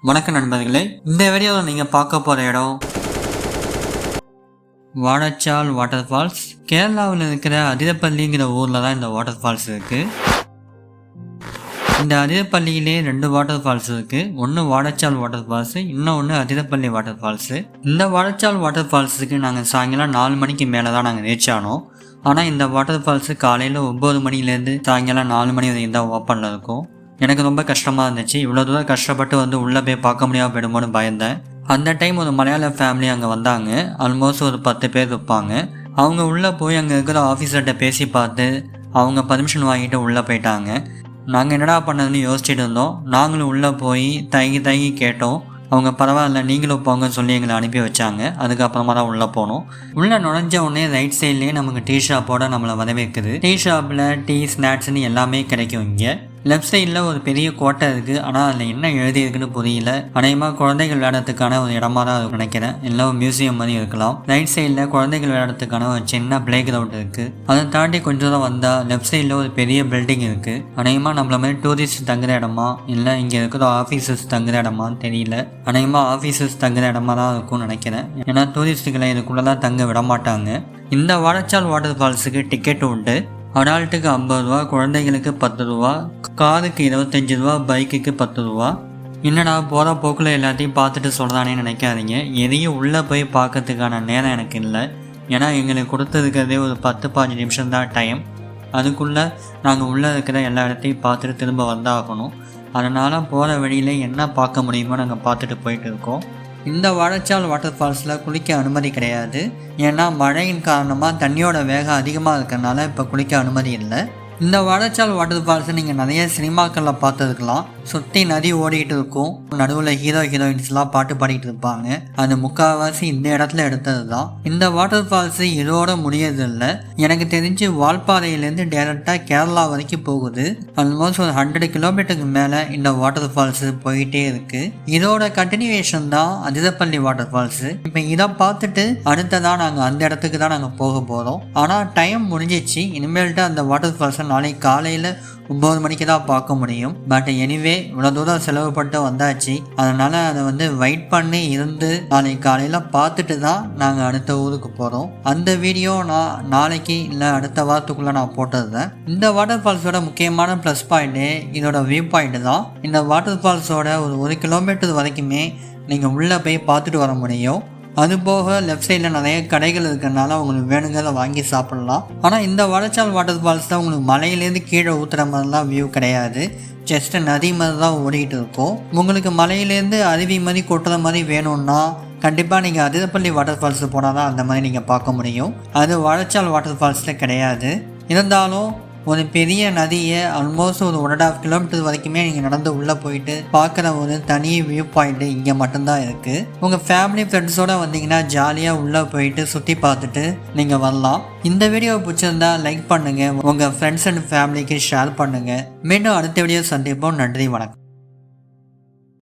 வணக்கம் நண்பர்களே, இந்த வீடியோவில் நீங்கள் பார்க்க போகிற இடம் வாழச்சால் வாட்டர் ஃபால்ஸ். கேரளாவில் இருக்கிற அதிரப்பள்ளிங்கிற ஊரில் தான் இந்த வாட்டர் ஃபால்ஸ் இருக்குது. இந்த அதிரப்பள்ளியிலே 2 வாட்டர் ஃபால்ஸ் இருக்குது. ஒன்று வாழச்சால் வாட்டர் ஃபால்ஸு, இன்னொன்று அதிரப்பள்ளி வாட்டர் ஃபால்ஸு. இந்த வாழச்சால் வாட்டர் ஃபால்ஸுக்கு நாங்கள் சாயங்காலம் 4 மணிக்கு மேலே தான் நாங்கள் ரீச் ஆனோம். ஆனால் இந்த வாட்டர் ஃபால்ஸு காலையில் 9 மணிலேருந்து சாயங்காலம் 4 மணி வரைக்கும் தான் ஓப்பனில் இருக்கும். எனக்கு ரொம்ப கஷ்டமாக இருந்துச்சு. இவ்வளோ தூரம் கஷ்டப்பட்டு வந்து உள்ளே போய் பார்க்க முடியாமல் போயிடுமோன்னு பயந்தேன். அந்த டைம் ஒரு மலையாள ஃபேமிலி அங்கே வந்தாங்க. ஆல்மோஸ்ட் ஒரு 10 பேர் இருப்பாங்க. அவங்க உள்ளே போய் அங்கே இருக்கிற ஆஃபீஸர்கிட்ட பேசி பார்த்து அவங்க பர்மிஷன் வாங்கிட்டு உள்ளே போயிட்டாங்க. நாங்கள் என்னடா பண்ணதுன்னு யோசிச்சுட்டு இருந்தோம். நாங்களும் உள்ளே போய் தயங்கி கேட்டோம். அவங்க பரவாயில்ல நீங்களும் போங்கன்னு சொல்லி எங்களை அனுப்பி வச்சாங்க. அதுக்கப்புறமா தான் உள்ளே போனோம். உள்ளே நுழைஞ்ச உடனே ரைட் சைட்லேயே நமக்கு டீ ஷாப்போட நம்மளை வரவேற்குது. டீ ஷாப்பில் டீ ஸ்நாக்ஸ்ன்னு எல்லாமே கிடைக்கும். இங்கே லெஃப்ட் சைடில் ஒரு பெரிய கோட்டை இருக்குது. ஆனால் அதில் என்ன எழுதியிருக்குன்னு புரியல. அநேகமாக குழந்தைகள் விளையாடுறதுக்கான ஒரு இடமா தான் நினைக்கிறேன். இல்லை ஒரு மியூசியம் மாதிரி இருக்கலாம். ரைட் சைடில் குழந்தைகள் விளையாடுறதுக்கான ஒரு சின்ன பிளே கிரவுண்ட் இருக்குது. அதை தாண்டி கொஞ்சம் தூரம் வந்தால் லெஃப்ட் சைடில் ஒரு பெரிய பில்டிங் இருக்குது. அநேகமாக நம்மள மாதிரி டூரிஸ்ட் தங்குற இடமா இல்லை இங்கே இருக்கிற ஆஃபீஸர்ஸ் தங்குற இடமான்னு தெரியல. அநேகமாக ஆஃபீஸர்ஸ் தங்குற இடமா தான் இருக்கும்னு நினைக்கிறேன். ஏன்னா டூரிஸ்ட்டுகளை இதுக்குள்ளே தான் தங்க விட மாட்டாங்க. இந்த வாழச்சால் வாட்டர் ஃபால்ஸுக்கு டிக்கெட் உண்டு. அடால்ட்டுக்கு 50 ரூபா, குழந்தைகளுக்கு 10 ரூபா, காருக்கு 25 ரூபா, பைக்குக்கு 10 ரூபா. என்னடா போகிற போக்கில் எல்லாத்தையும் பார்த்துட்டு சொல்கிறானே நினைக்காதீங்க. எதையும் உள்ளே போய் பார்க்கறதுக்கான நேரம் எனக்கு இல்லை. ஏன்னா எங்களுக்கு கொடுத்துருக்கிறதே ஒரு 10-15 நிமிஷம் தான் டைம். அதுக்குள்ளே நாங்கள் உள்ளே இருக்கிற எல்லா இடத்தையும் பார்த்துட்டு திரும்ப வந்தாகணும். அதனால் போகிற வழியில் என்ன பார்க்க முடியுமோ நாங்கள் பார்த்துட்டு போயிட்டு இருக்கோம். இந்த வாழச்சால் வாட்டர் ஃபால்ஸில் குளிக்க அனுமதி கிடையாது. ஏன்னா மழையின் காரணமாக தண்ணியோட வேகம் அதிகமாக இருக்கிறதுனால இப்போ குளிக்க அனுமதி இல்லை. இந்த வாழச்சால் வாட்டர் ஃபால்ஸை நீங்கள் நிறைய சினிமாக்களில் பார்த்துருக்கலாம். சுற்றி நதி ஓடிக்கிட்டு இருக்கும். நடுவில் ஹீரோயின்ஸ்லாம் பாட்டு பாடிட்டு இருப்பாங்க. அது முக்கால்வாசி இந்த இடத்துல எடுத்தது தான். இந்த வாட்டர் ஃபால்ஸு இதோட முடியறதில்லை. எனக்கு தெரிஞ்சு வால்பாறையிலேருந்து டேரெக்டாக கேரளா வரைக்கும் போகுது. ஆல்மோஸ்ட் ஒரு 100 கிலோமீட்டருக்கு மேலே இந்த வாட்டர் ஃபால்ஸு போயிட்டே இருக்குது. இதோட கண்டினியூவேஷன் தான் அதிரப்பள்ளி வாட்டர் ஃபால்ஸு. இப்போ இதை பார்த்துட்டு அடுத்ததான் நாங்கள் அந்த இடத்துக்கு தான் நாங்கள் போக போகிறோம். ஆனால் டைம் முடிஞ்சிச்சு. இனிமேல்ட்டு அந்த வாட்டர் ஃபால்ஸை நாளைக்கு காலையில் 9 மணிக்கு தான் பார்க்க முடியும். பட் எனிவே இவ்வளோ தூரம் செலவுப்பட்டு வந்தாச்சு. அதனால் அதை வெயிட் பண்ணி இருந்து நாளைக்கு காலையில் பார்த்துட்டு தான் நாங்கள் அடுத்த ஊருக்கு போகிறோம். அந்த வீடியோ நான் நாளைக்கு இல்லை அடுத்த வாரத்துக்குள்ளே நான் போட்டுருந்தேன். இந்த வாட்டர் ஃபால்ஸோட முக்கியமான ப்ளஸ் பாயிண்ட்டு இதோட வியூ பாயிண்ட் தான். இந்த வாட்டர் ஃபால்ஸோட ஒரு 1 கிலோமீட்டர் வரைக்குமே நீங்கள் உள்ளே போய் பார்த்துட்டு வர முடியும். அதுபோக லெஃப்ட் சைடில் நிறைய கடைகள் இருக்கிறதுனால உங்களுக்கு வேணுங்கிறத வாங்கி சாப்பிட்லாம். ஆனால் இந்த வாழச்சால் வாட்டர் ஃபால்ஸ் தான் உங்களுக்கு மலையிலேருந்து கீழே ஊற்றுற மாதிரிலாம் வியூ கிடையாது. ஜஸ்ட் நதி மாதிரி தான் ஓடிக்கிட்டு இருக்கும். உங்களுக்கு மலையிலேருந்து அருவி மாதிரி கொட்டுற மாதிரி வேணும்னா கண்டிப்பாக நீங்கள் அதிரப்பள்ளி வாட்டர் ஃபால்ஸு போனால் தான் அந்த மாதிரி நீங்கள் பார்க்க முடியும். அது வாழச்சால் வாட்டர் ஃபால்ஸில் கிடையாது. இருந்தாலும் ஒரு பெரிய நதியை ஆல்மோஸ்ட் ஒரு 1.5 கிலோமீட்டர் வரைக்குமே நீங்கள் நடந்து உள்ளே போயிட்டு பார்க்குற ஒரு தனி வியூ பாயிண்ட்டு இங்கே மட்டும்தான் இருக்குது. உங்கள் ஃபேமிலி ஃப்ரெண்ட்ஸோடு வந்தீங்கன்னா ஜாலியாக உள்ளே போயிட்டு சுற்றி பார்த்துட்டு நீங்கள் வரலாம். இந்த வீடியோ பிடிச்சிருந்தா லைக் பண்ணுங்கள். உங்கள் ஃப்ரெண்ட்ஸ் அண்ட் ஃபேமிலிக்கு ஷேர் பண்ணுங்கள். மீண்டும் அடுத்த வீடியோ சந்திப்போம். நன்றி, வணக்கம்.